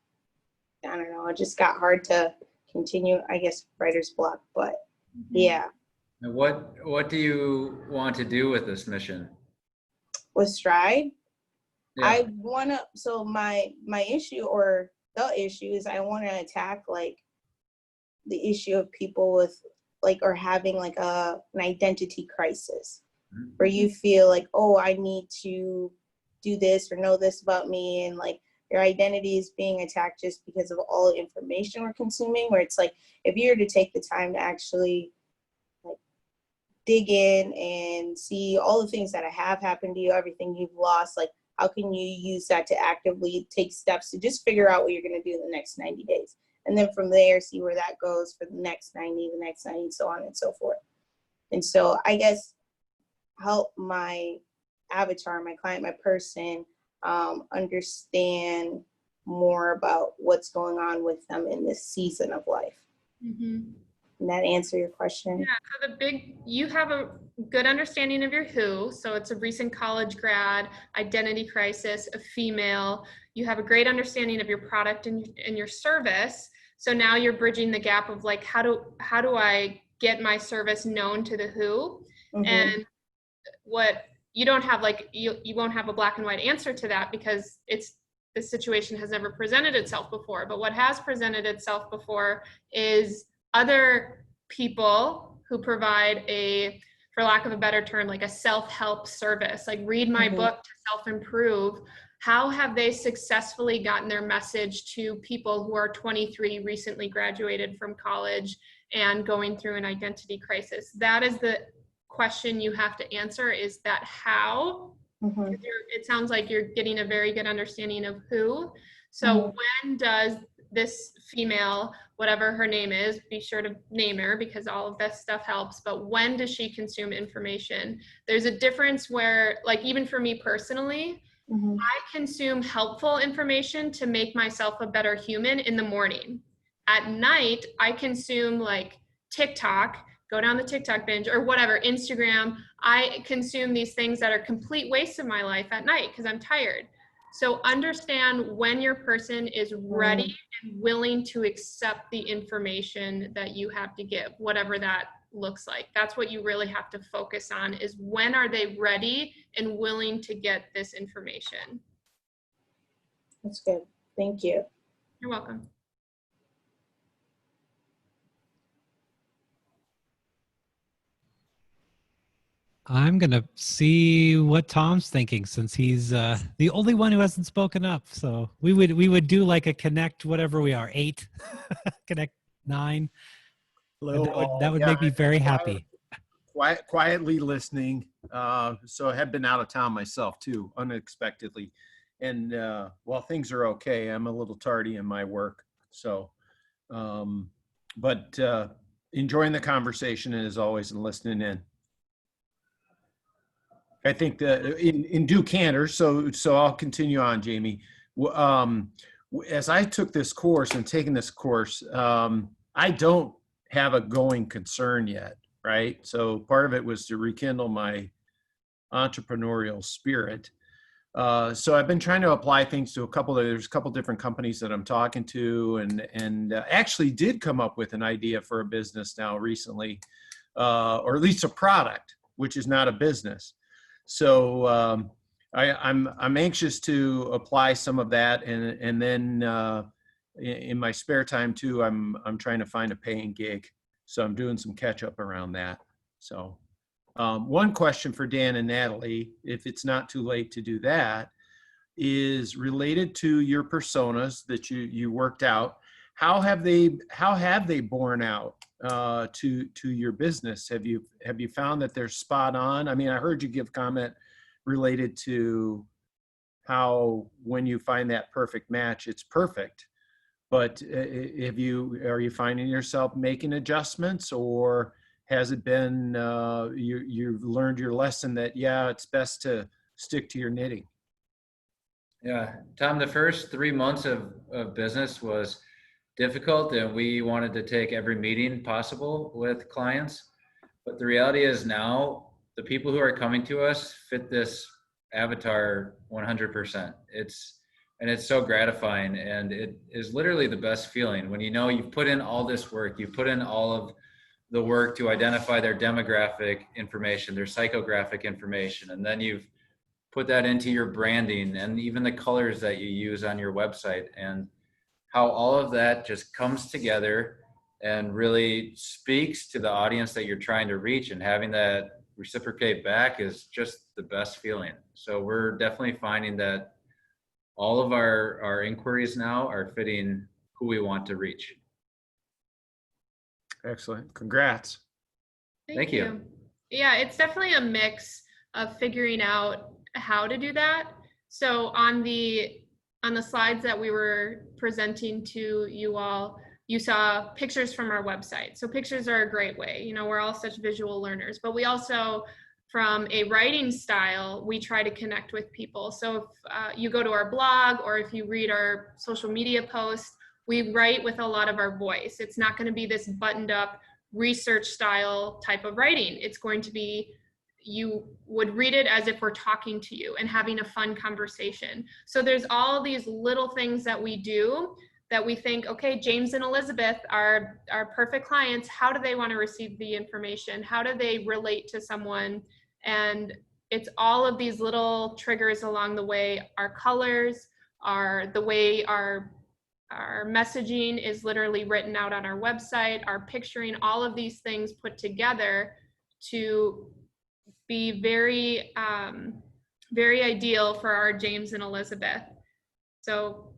I don't know, it just got hard to continue, I guess, writer's block. But yeah, And what do you want to do with this mission? with Stride, Yeah. I want to, so my issue, or the issue, is I want to attack like the issue of people with like, or having like an identity crisis, where you feel like, oh, I need to do this or know this about me, and like your identity is being attacked just because of all the information we're consuming, where it's like, if you were to take the time to actually like dig in and see all the things that have happened to you, everything you've lost, like how can you use that to actively take steps to just figure out what you're going to do in the next 90 days. And then from there, see where that goes for the next 90, the next 90, so on and so forth. And so I guess help my avatar, my client, my person, understand more about what's going on with them in this season of life. Mm-hmm. Can that answer your question? Yeah, so you have a good understanding of your who, so it's a recent college grad, identity crisis, a female. You have a great understanding of your product and your service. So now you're bridging the gap of like, how do I get my service known to the who? Mm-hmm. And what you don't have, like, you won't have a black and white answer to that, because this situation has never presented itself before. But what has presented itself before is other people who provide for lack of a better term, like a self-help service, like read my book to self-improve. How have they successfully gotten their message to people who are 23, recently graduated from college and going through an identity crisis? That is the question you have to answer, is that how. It sounds like you're getting a very good understanding of who. So when does this female, whatever her name is, be sure to name her because all of this stuff helps, but when does she consume information? There's a difference where, like, even for me personally, I consume helpful information to make myself a better human in the morning. At night, I consume like TikTok, go down the TikTok binge or whatever, Instagram. I consume these things that are complete wastes of my life at night because I'm tired. So understand when your person is ready and willing to accept the information that you have to give, whatever that looks like. That's what you really have to focus on, is when are they ready and willing to get this information. That's good. Thank you. You're welcome. I'm going to see what Tom's thinking, since he's the only one who hasn't spoken up. So we would do like a connect, whatever we are, 8, connect 9. That would make me very happy. Quietly listening. So I have been out of town myself too, unexpectedly. And while things are okay, I'm a little tardy in my work. So, but enjoying the conversation as always and listening in. I think that in due candor, so I'll continue on, Jamie. As I took this course and taken this course, I don't have a going concern yet, right? So part of it was to rekindle my entrepreneurial spirit. So I've been trying to apply things to there's a couple different companies that I'm talking to, and actually did come up with an idea for a business now recently, or at least a product, which is not a business. So I'm anxious to apply some of that, and then in my spare time too, I'm trying to find a paying gig. So I'm doing some catch up around that. So one question for Dan and Natalie, if it's not too late to do that, is related to your personas that you worked out. How have they borne out to your business? Have you found that they're spot on? I mean, I heard you give comment related to how when you find that perfect match, it's perfect. But are you finding yourself making adjustments, or has it been you've learned your lesson that it's best to stick to your knitting? Yeah, Tom, the first 3 months of business was difficult, and we wanted to take every meeting possible with clients. But the reality is now the people who are coming to us fit this avatar 100%. It's so gratifying, and it is literally the best feeling when you know you've put in all this work, you've put in all of the work to identify their demographic information, their psychographic information, and then you've put that into your branding and even the colors that you use on your website, and how all of that just comes together and really speaks to the audience that you're trying to reach, and having that reciprocate back is just the best feeling. So we're definitely finding that all of our inquiries now are fitting who we want to reach. Excellent. Congrats. Thank you. Yeah, it's definitely a mix of figuring out how to do that. So on the slides that we were presenting to you all, you saw pictures from our website. So pictures are a great way. You know, we're all such visual learners, but we also, from a writing style, we try to connect with people. So if you go to our blog, or if you read our social media posts, we write with a lot of our voice. It's not going to be this buttoned up research style type of writing. It's going to be, you would read it as if we're talking to you and having a fun conversation. So there's all these little things that we do that we think, okay, James and Elizabeth are perfect clients. How do they want to receive the information? How do they relate to someone? And it's all of these little triggers along the way. Our colors, the way our messaging is literally written out on our website, our picturing, all of these things put together to be very, very ideal for our James and Elizabeth. So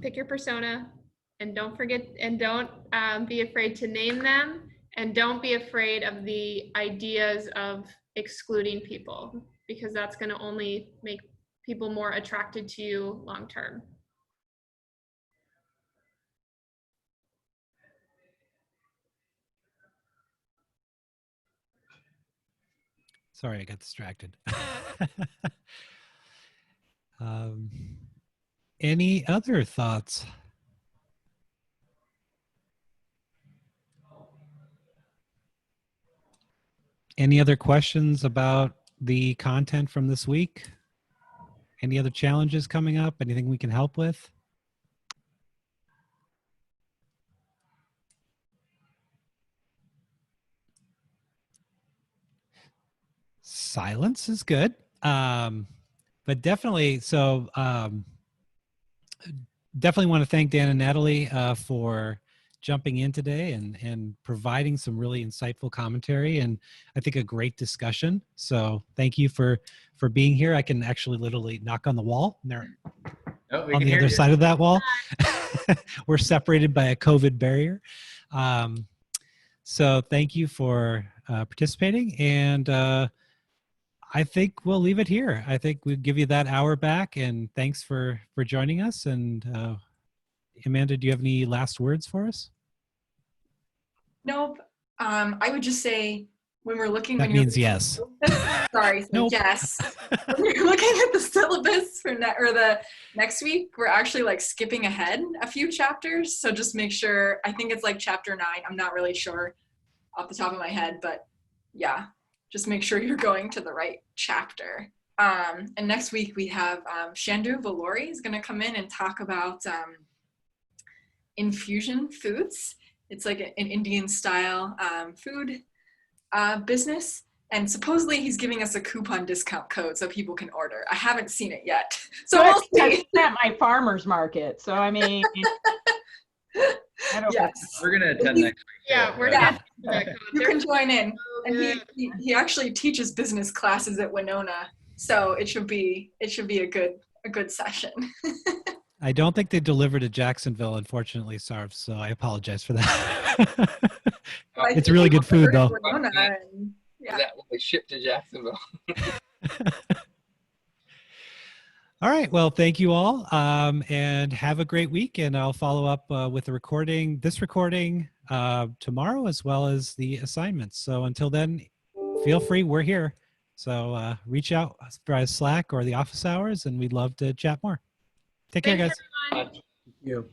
pick your persona, and don't forget, and don't be afraid to name them, and don't be afraid of the ideas of excluding people, because that's going to only make people more attracted to you long term. Sorry, I got distracted. Any other thoughts? Any other questions about the content from this week? Any other challenges coming up? Anything we can help with? Silence is good. But definitely, so definitely want to thank Dan and Natalie for jumping in today and providing some really insightful commentary, and I think a great discussion. So thank you for being here. I can actually literally knock on the wall. They're on the other side of that wall. We're separated by a COVID barrier. So thank you for participating, and I think we'll leave it here. I think we'll give you that hour back, and thanks for joining us. And Amanda, do you have any last words for us? Nope. I would just say, when we're looking, That means yes. Sorry, so Nope. yes. When you're looking at the syllabus for the next week, we're actually like skipping ahead a few chapters. So just make sure. I think it's like chapter 9. I'm not really sure off the top of my head, but yeah, just make sure you're going to the right chapter. And next week we have Shandu Valori is going to come in and talk about infusion foods. It's like an Indian style food business. And supposedly he's giving us a coupon discount code so people can order. I haven't seen it yet. So we'll see. It's at my farmer's market. So I mean, yes. We're going to attend next week. Yeah, we're Yeah. gonna You can join in. And he actually teaches business classes at Winona. So it should be a good session. I don't think they deliver to Jacksonville, unfortunately, Sarv, so I apologize for that. It's really good food, though. Winona and, yeah. That will be shipped to Jacksonville. All right. Well, thank you all, and have a great week. And I'll follow up with this recording tomorrow, as well as the assignments. So until then, feel free. We're here. So reach out via Slack or the office hours, and we'd love to chat more. Take care, Thanks, guys. everyone. Thank you.